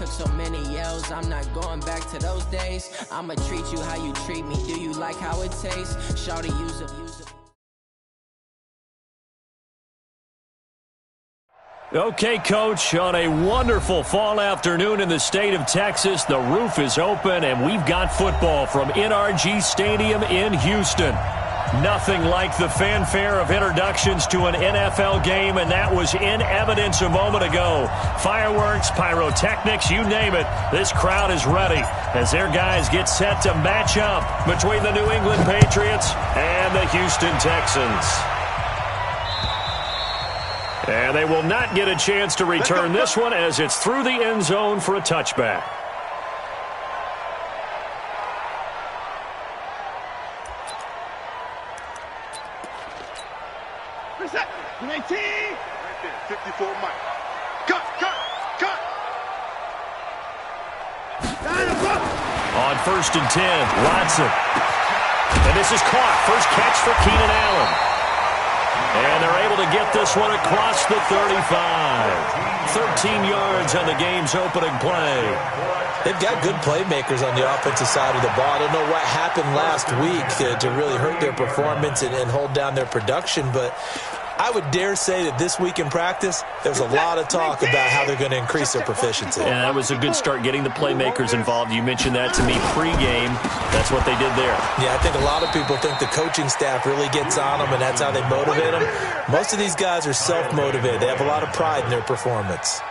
took so many yells, I'm not going back to those days. I'ma treat you how you treat me, do you like how it tastes? Shawty, use it. Okay, Coach, on a wonderful fall afternoon in the state of Texas, the roof is open, and we've got football from NRG Stadium in Houston. Nothing like the fanfare of introductions to an NFL game, and that was in evidence a moment ago. Fireworks, pyrotechnics, you name it, this crowd is ready as their guys get set to match up between the New England Patriots and the Houston Texans. And they will not get a chance to return this one as it's through the end zone for a touchback. Reset. 19. 54 Mike. Cut. On 1st and 10, Watson. And this is caught. First catch for Keenan Allen. And they're able to get this one across the 35. 13 yards on the game's opening play. They've got good playmakers on the offensive side of the ball. I don't know what happened last week to really hurt their performance and hold down their production, but I would dare say that this week in practice, there's a lot of talk about how they're going to increase their proficiency. And that was a good start getting the playmakers involved. You mentioned that to me pregame. That's what they did there. Yeah, I think a lot of people think the coaching staff really gets on them, and that's how they motivate them. Most of these guys are self-motivated. They have a lot of pride in their performance.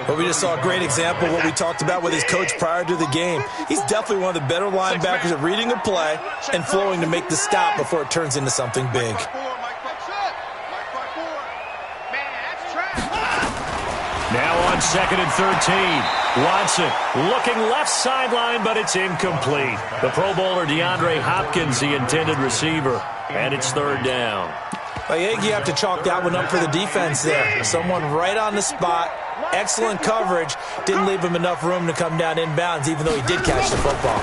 But we just saw a great example of what we talked about with his coach prior to the game. He's definitely one of the better linebackers at reading a play and flowing to make the stop before it turns into something big. Now on 2nd and 13, Watson looking left sideline, but it's incomplete. The Pro Bowler DeAndre Hopkins, the intended receiver, and it's 3rd down. I think you have to chalk that one up for the defense there. Someone right on the spot, excellent coverage, didn't leave him enough room to come down inbounds, even though he did catch the football.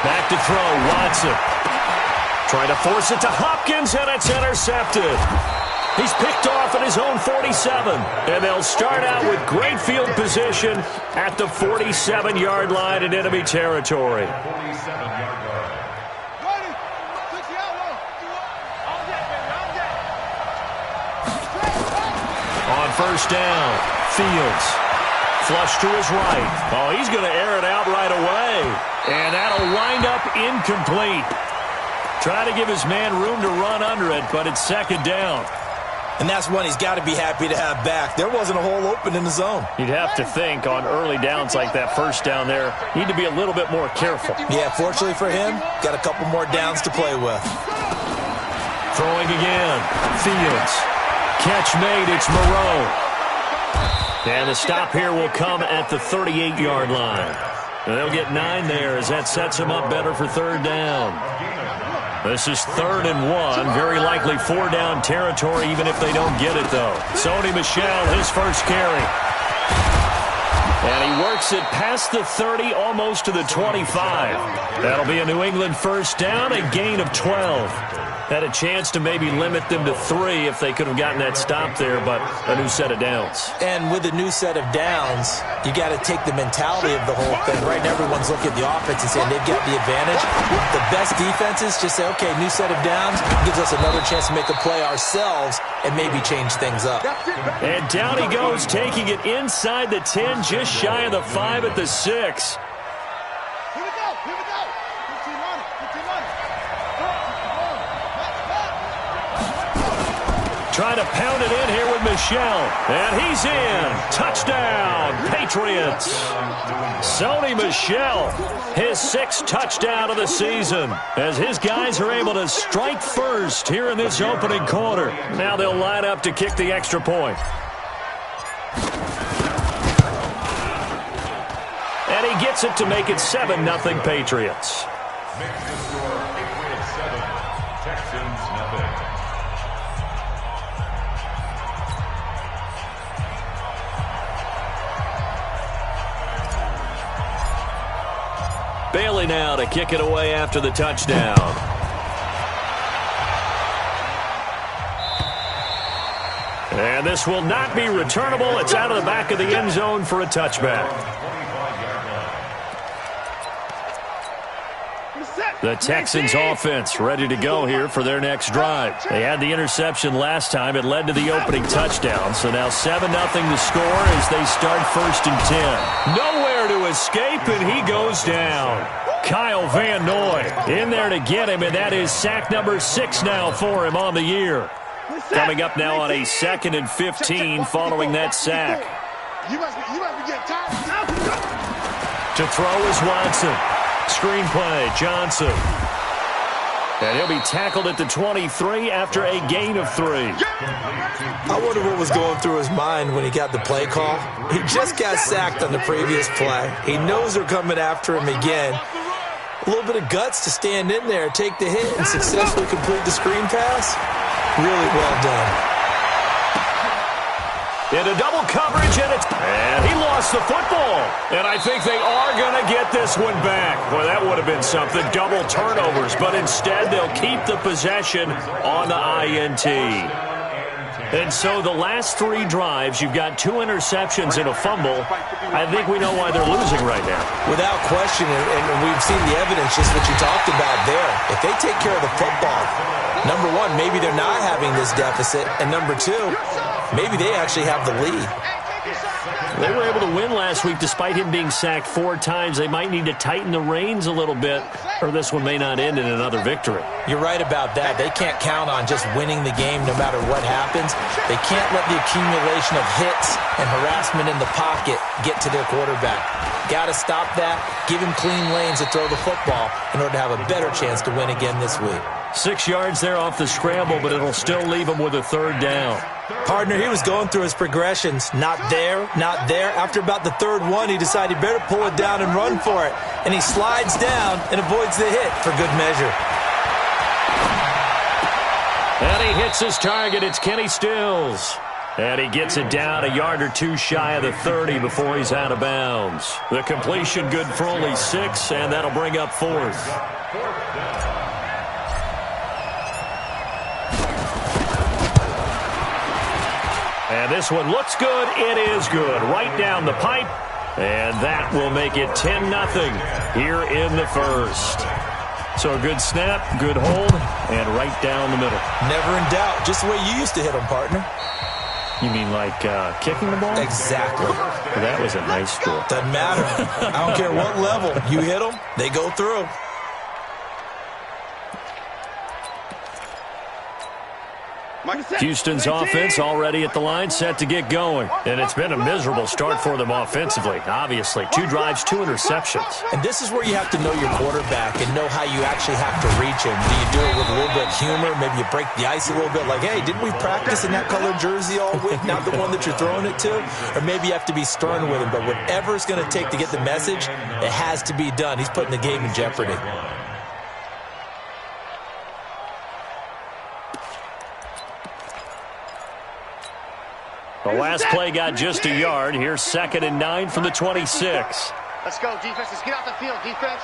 Back to throw, Watson. Trying to force it to Hopkins, and it's intercepted. He's picked off at his own 47, and they'll start out with great field position at the 47-yard line in enemy territory. On 1st down, Fields. Flush to his right. Oh, he's going to air it out right away, and that'll wind up incomplete. Trying to give his man room to run under it, but it's 2nd down. And that's one he's got to be happy to have back. There wasn't a hole open in the zone. You'd have to think on early downs like that 1st down there, need to be a little bit more careful. Yeah, fortunately for him, got a couple more downs to play with. Throwing again. Fields. Catch made. It's Moreau. And the stop here will come at the 38-yard line. And they'll get 9 there as that sets him up better for 3rd down. This is 3rd and 1. Very likely 4-down territory, even if they don't get it, though. Sony Michel, his first carry. And he works it past the 30, almost to the 25. That'll be a New England 1st down, a gain of 12. Had a chance to maybe limit them to 3 if they could have gotten that stop there, but a new set of downs. And with a new set of downs, you got to take the mentality of the whole thing. Right now, everyone's looking at the offense and saying they've got the advantage. The best defenses just say, okay, new set of downs gives us another chance to make a play ourselves and maybe change things up. And down he goes, taking it inside the 10, just shy of the 5 at the 6. Trying to pound it in here with Michel. And he's in. Touchdown, Patriots. Sony Michel, his 6th touchdown of the season, as his guys are able to strike first here in this opening quarter. Now they'll line up to kick the extra point. And he gets it to make it 7-0 Patriots. Makes the score Patriots 7, Texans 0. Bailey now to kick it away after the touchdown. And this will not be returnable. It's out of the back of the end zone for a touchback. The Texans offense ready to go here for their next drive. They had the interception last time. It led to the opening touchdown. So now 7-0 the score as they start 1st and 10. Nowhere to escape, and he goes down. Kyle Van Noy in there to get him, and that is sack number 6 now for him on the year. Coming up now on a 2nd and 15 following that sack. To throw is Watson. Screenplay, Johnson. And he'll be tackled at the 23 after a gain of 3. I wonder what was going through his mind when he got the play call. He just got sacked on the previous play. He knows they're coming after him again. A little bit of guts to stand in there, take the hit, and successfully complete the screen pass. Really well done. Into double coverage, and he lost the football. And I think they are going to get this one back. Boy, that would have been something. Double turnovers, but instead they'll keep the possession on the INT. And so the last 3 drives, you've got 2 interceptions and a fumble. I think we know why they're losing right now. Without question, and we've seen the evidence, just what you talked about there. If they take care of the football, number 1, maybe they're not having this deficit, and number 2, maybe they actually have the lead. They were able to win last week despite him being sacked 4 times. They might need to tighten the reins a little bit, or this one may not end in another victory. You're right about that. They can't count on just winning the game no matter what happens. They can't let the accumulation of hits and harassment in the pocket get to their quarterback. Got to stop that, give him clean lanes to throw the football in order to have a better chance to win again this week. 6 yards there off the scramble, but it'll still leave him with a 3rd down. Partner, he was going through his progressions. Not there, not there. After about the 3rd one, he decided he better pull it down and run for it. And he slides down and avoids the hit for good measure. And he hits his target. It's Kenny Stills. And he gets it down a yard or 2 shy of the 30 before he's out of bounds. The completion good for only 6, and that'll bring up 4th. And this one looks good. It is good. Right down the pipe. And that will make it 10-0 here in the 1st. So a good snap, good hold, and right down the middle. Never in doubt. Just the way you used to hit them, partner. You mean like kicking the ball? Exactly. Well, that was a nice score. Doesn't matter. I don't care what level. You hit them, they go through. Houston's offense already at the line, set to get going. And it's been a miserable start for them offensively, obviously. 2 drives, 2 interceptions. And this is where you have to know your quarterback and know how you actually have to reach him. Do you do it with a little bit of humor? Maybe you break the ice a little bit like, hey, didn't we practice in that colored jersey all week, not the one that you're throwing it to? Or maybe you have to be stern with him. But whatever it's going to take to get the message, it has to be done. He's putting the game in jeopardy. The last play got just a yard. Here's 2nd and 9 from the 26. Let's go, defense. Let's get out the field, defense.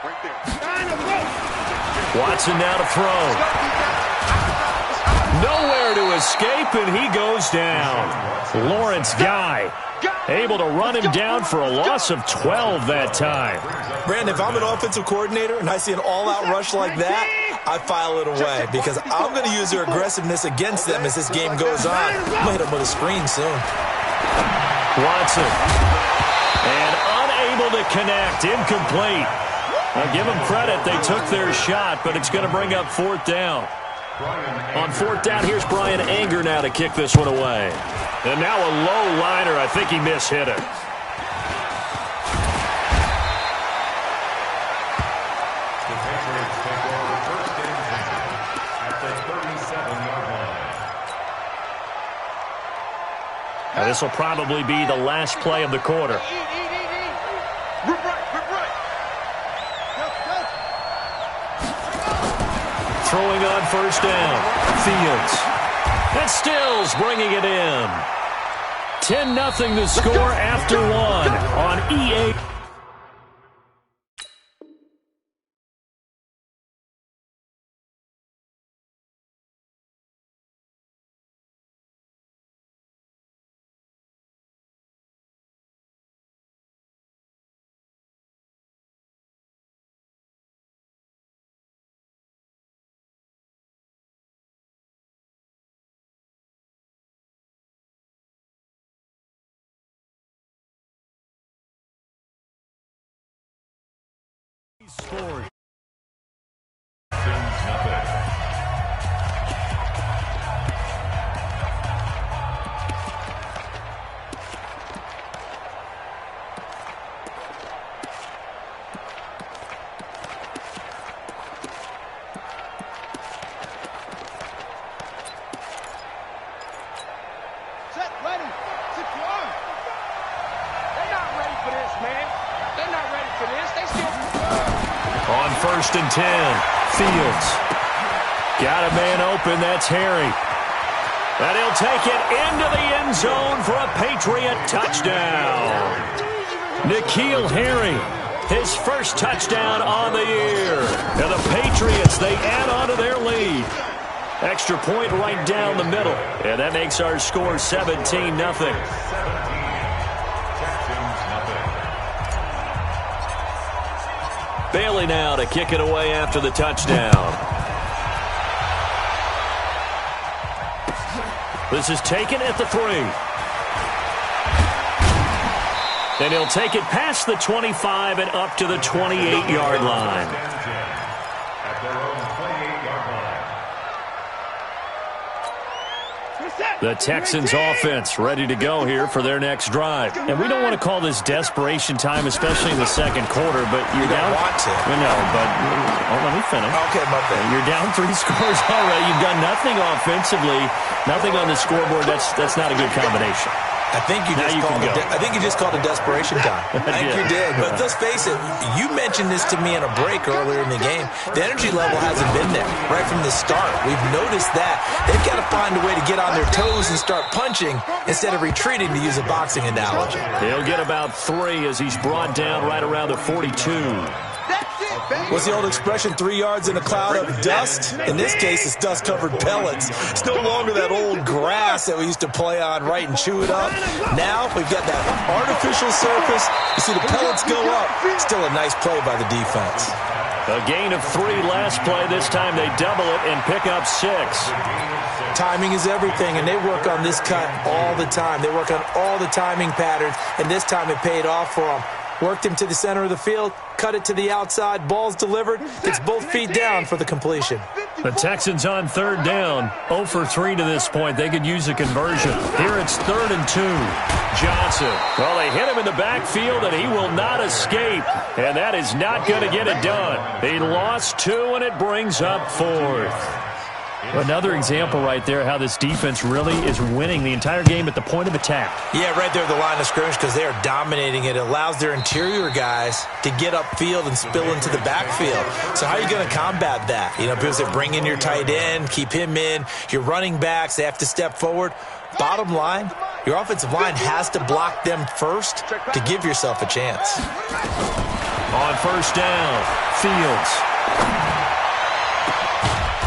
Right there. Watson now to throw. Nowhere to escape, and he goes down. Lawrence Guy able to run him down for a loss of 12 that time. Brandon, if I'm an offensive coordinator and I see an all-out rush like that, I file it away because I'm going to use their aggressiveness against them as this game goes on. I'm going to hit them with a screen soon. Watson. And unable to connect. Incomplete. I'll give them credit. They took their shot, but it's going to bring up 4th down. On 4th down, here's Brian Anger now to kick this one away. And now a low liner. I think he mishit it. Now this will probably be the last play of the quarter. Throwing on 1st down. Fields. And Stills bringing it in. 10-0 the score after 1 on EA. Scored. Texans nothing. On 1st and 10, Fields. Got a man open, that's Harry. And he'll take it into the end zone for a Patriot touchdown. N'Keal Harry, his first touchdown on the year. And the Patriots, they add on to their lead. Extra point right down the middle. And that makes our score 17-0. Bailey now to kick it away after the touchdown. This is taken at the 3. And he'll take it past the 25 and up to the 28-yard line. At their own 28-yard line. The Texans offense ready to go here for their next drive. And we don't want to call this desperation time, especially in the second quarter, but you're down. Want to. No, but let me finish. Okay, my bad. You're down 3 scores already. You've done nothing offensively, nothing on the scoreboard. That's not a good combination. I think you just called it desperation time. I think you did. But let's face it, you mentioned this to me in a break earlier in the game. The energy level hasn't been there right from the start. We've noticed that. They've got to find a way to get on their toes and start punching instead of retreating, to use a boxing analogy. He'll get about 3 as he's brought down right around the 42. What's the old expression, 3 yards in a cloud of dust? In this case, it's dust-covered pellets. It's no longer that old grass that we used to play on, right, and chew it up. Now we've got that artificial surface. You see the pellets go up. Still a nice play by the defense. A gain of 3 last play. This time they double it and pick up 6. Timing is everything, and they work on this cut all the time. They work on all the timing patterns, and this time it paid off for them. Worked him to the center of the field, cut it to the outside, ball's delivered, gets both feet down for the completion. The Texans on 3rd down, 0 for 3 to this point. They could use a conversion. Here it's 3rd and 2. Johnson. Well, they hit him in the backfield, and he will not escape. And that is not going to get it done. He lost 2, and it brings up 4th. Another example right there how this defense really is winning the entire game at the point of attack. Yeah, right there at the line of scrimmage, because they are dominating it. It allows their interior guys to get upfield and spill into the backfield. So how are you going to combat that? You know, people say bring in your tight end, keep him in. Your running backs, they have to step forward. Bottom line, your offensive line has to block them first to give yourself a chance. On 1st down, Fields.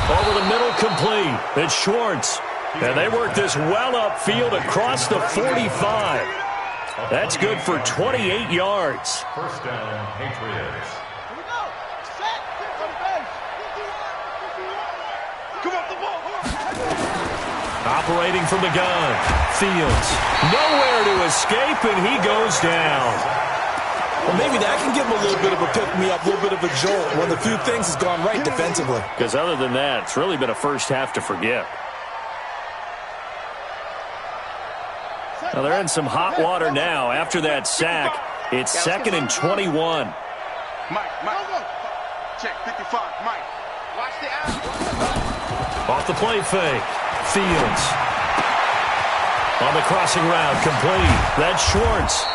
Over the middle, complete. It's Schwartz. And they work this well upfield across the 45. That's good for 28 yards. 1st down, Patriots. Operating from the gun. Fields. Nowhere to escape, and he goes down. Well, maybe that can give him a little bit of a pick-me-up, a little bit of a jolt. One of the few things has gone right defensively. Because other than that, it's really been a first half to forget. Now they're in some hot water now. After that sack, it's 2nd and 21. Mike. Check 55, Mike. Watch the out. Off the play fake. Fields. On the crossing route, complete. That's Schwartz.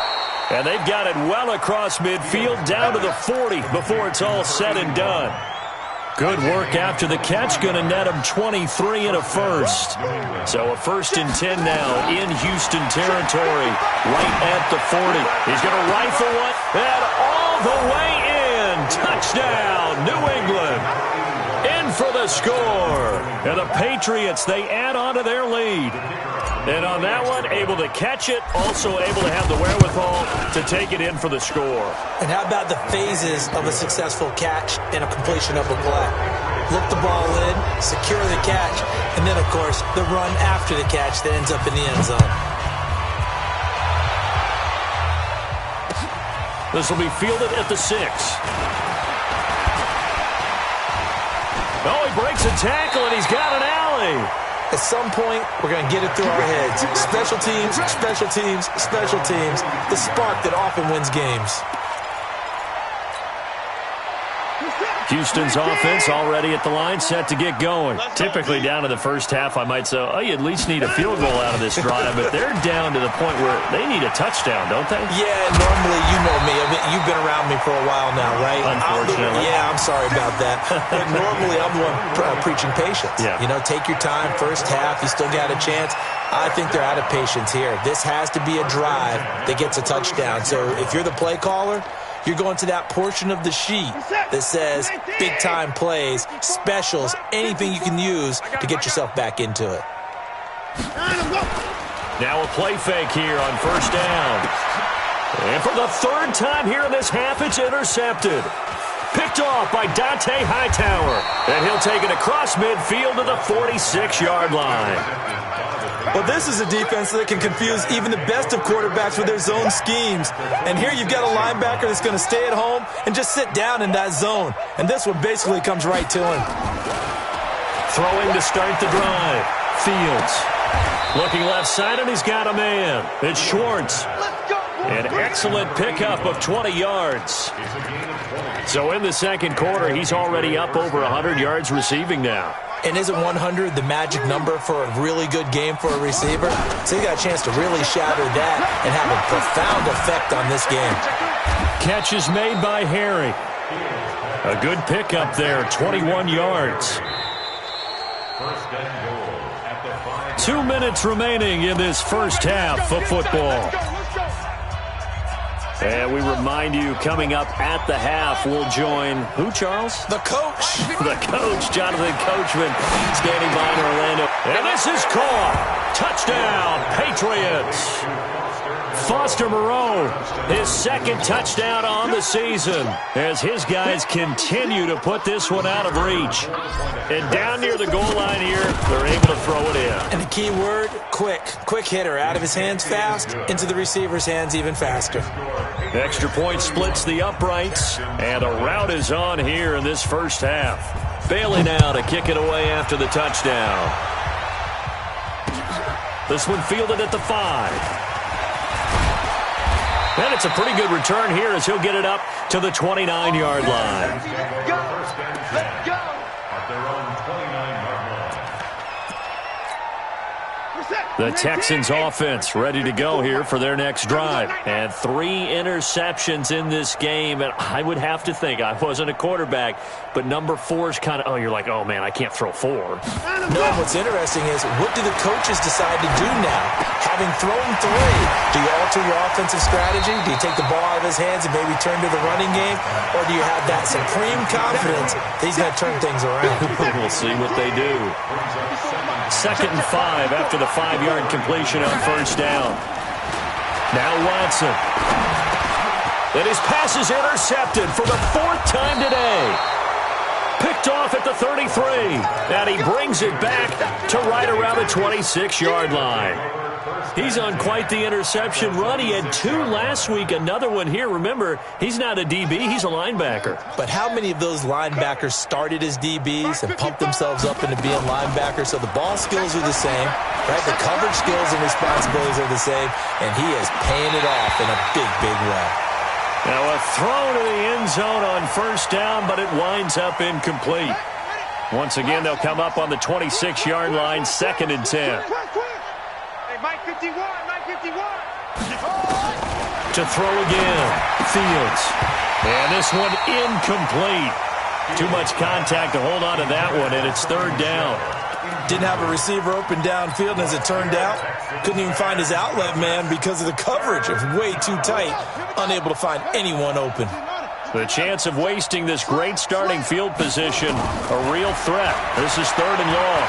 And they've got it well across midfield down to the 40 before it's all said and done. Good work after the catch. Going to net him 23 and a first. So a 1st and 10 now in Houston territory, right at the 40. He's going to rifle one, and all the way in. Touchdown, New England. In for the score. And the Patriots, they add on to their lead. And on that one, able to catch it, also able to have the wherewithal to take it in for the score. And how about the phases of a successful catch and a completion of a play? Look the ball in, secure the catch, and then, of course, the run after the catch that ends up in the end zone. This will be fielded at the 6. breaks a tackle, and he's got an alley. At some point, we're going to get it through our heads. Special teams, special teams, special teams. The spark that often wins games. Houston's offense already at the line, set to get going. Typically down to the first half, I might say, oh, you at least need a field goal out of this drive, but they're down to the point where they need a touchdown, don't they? Yeah, normally, you know me. I mean, you've been around me for a while now, right? Unfortunately. I'm sorry about that. But normally, I'm the one preaching patience. Yeah. You know, take your time, first half, you still got a chance. I think they're out of patience here. This has to be a drive that gets a touchdown. So if you're the play caller, you're going to that portion of the sheet that says big-time plays, specials, anything you can use to get yourself back into it. Now a play fake here on first down. And for the third time here in this half, it's intercepted. Picked off by Dante Hightower. And he'll take it across midfield to the 46-yard line. Well, this is a defense that can confuse even the best of quarterbacks with their zone schemes. And here you've got a linebacker that's going to stay at home and just sit down in that zone. And this one basically comes right to him. Throwing to start the drive. Fields. Looking left side, and he's got a man. It's Schwartz. An excellent pickup of 20 yards. So in the second quarter, he's already up over 100 yards receiving now. And isn't 100 the magic number for a really good game for a receiver? So he got a chance to really shatter that and have a profound effect on this game. Catch is made by Harry. A good pickup there, 21 yards. 2 minutes remaining in this first half of football. And we remind you, coming up at the half, we'll join who, Charles? The coach. The coach, Jonathan Coachman, standing by in Orlando. And this is caught. Touchdown, Patriots. Foster Moreau, his second touchdown on the season, as his guys continue to put this one out of reach. And down near the goal line here, they're able to throw it in. And the key word, quick. Quick hitter, out of his hands fast, into the receiver's hands even faster. Extra point splits the uprights, and a rout is on here in this first half. Bailey now to kick it away after the touchdown. This one fielded at the 5. And it's a pretty good return here as he'll get it up to the 29-yard line. Let's go. At their own 29-yard line. The Texans offense ready to go here for their next drive. And 3 interceptions in this game. And I would have to think, I wasn't a quarterback, but number 4 is kind of, oh, you're like, oh, man, I can't throw 4. No, what's interesting is, what do the coaches decide to do now? Having thrown 3, do you alter your offensive strategy? Do you take the ball out of his hands and maybe turn to the running game? Or do you have that supreme confidence that he's going to turn things around? We'll see what they do. 2nd and 5 after the 5-yard completion on first down. Now Watson. And his pass is intercepted for the 4th time today. Picked off at the 33. And he brings it back to right around the 26-yard line. He's on quite the interception run. He had 2 last week, another one here. Remember, he's not a DB, he's a linebacker. But how many of those linebackers started as DBs and pumped themselves up into being linebackers? So the ball skills are the same, right? The coverage skills and responsibilities are the same, and he is paying it off in a big, big way. Now a throw to the end zone on first down, but it winds up incomplete. Once again, they'll come up on the 26-yard line, 2nd and 10. Mike 51, Mike 51. To throw again, Fields. And this one incomplete. Too much contact to hold on to that one, and it's 3rd down. Didn't have a receiver open downfield, and as it turned out, couldn't even find his outlet man because of the coverage. It was way too tight, unable to find anyone open. The chance of wasting this great starting field position, a real threat. This is 3rd and long.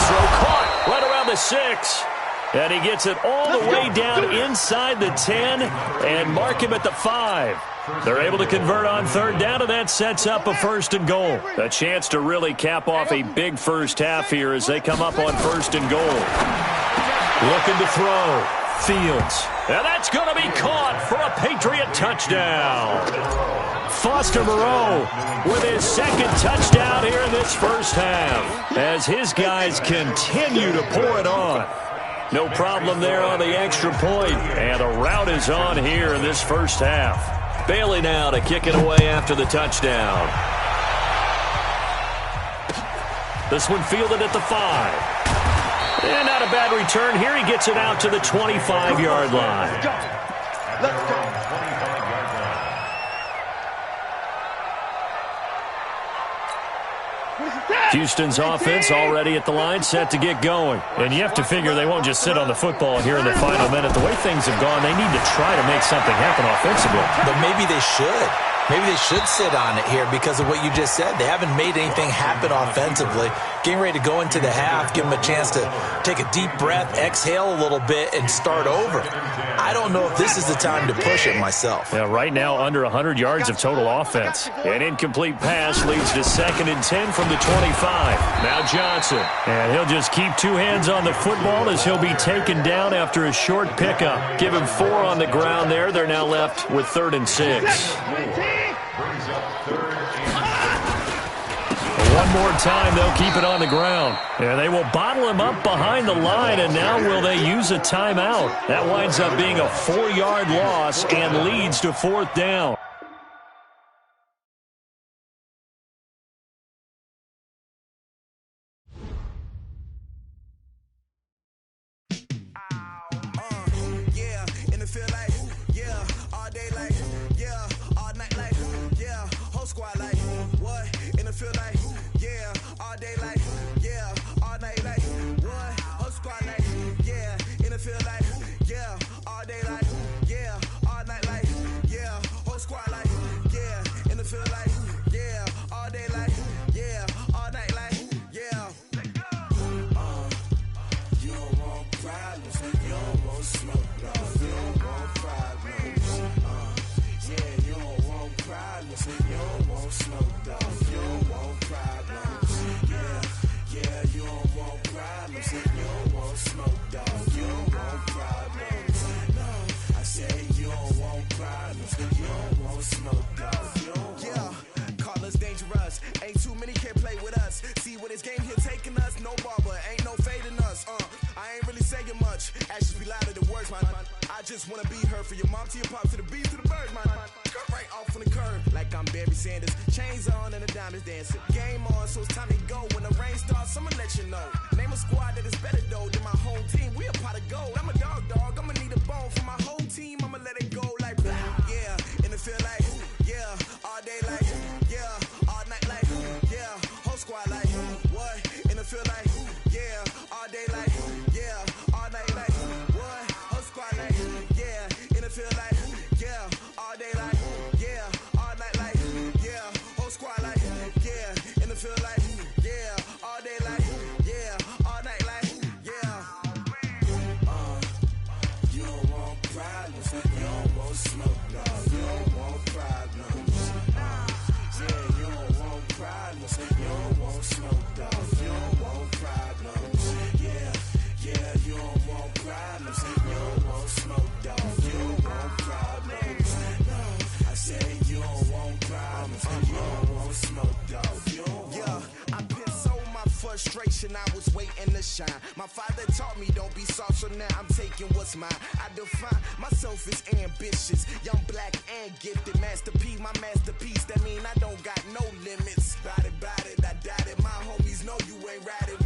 Throw caught right around the 6. And he gets it all the way down inside the 10 and mark him at the 5. They're able to convert on 3rd down, and that sets up a 1st and goal. A chance to really cap off a big first half here as they come up on 1st and goal. Looking to throw. Fields. And that's going to be caught for a Patriot touchdown. Foster Moreau with his second touchdown here in this first half as his guys continue to pour it on. No problem there on the extra point, and the rout is on here in this first half. Bailey now to kick it away after the touchdown. This one fielded at the 5. And not a bad return here. He gets it out to the 25-yard line. Let's go. Let's go. Houston's offense already at the line, set to get going. And you have to figure they won't just sit on the football here in the final minute. The way things have gone, they need to try to make something happen offensively. But maybe they should. Maybe they should sit on it here because of what you just said. They haven't made anything happen offensively. Getting ready to go into the half, give them a chance to take a deep breath, exhale a little bit, and start over. I don't know if this is the time to push it myself. Yeah, right now under 100 yards of total offense. An incomplete pass leads to 2nd and 10 from the 25. Now Johnson. And he'll just keep 2 hands on the football as he'll be taken down after a short pickup. Give him 4 on the ground there. They're now left with 3rd and 6. One more time, they'll keep it on the ground. And they will bottle him up behind the line, and now will they use a timeout? That winds up being a 4-yard loss and leads to 4th down. I was waiting to shine. My father taught me don't be soft, so now I'm taking what's mine. I define myself as ambitious, young, black, and gifted. Masterpiece, my masterpiece. That mean I don't got no limits. Bout it, I doubt it. My homies know you ain't riding.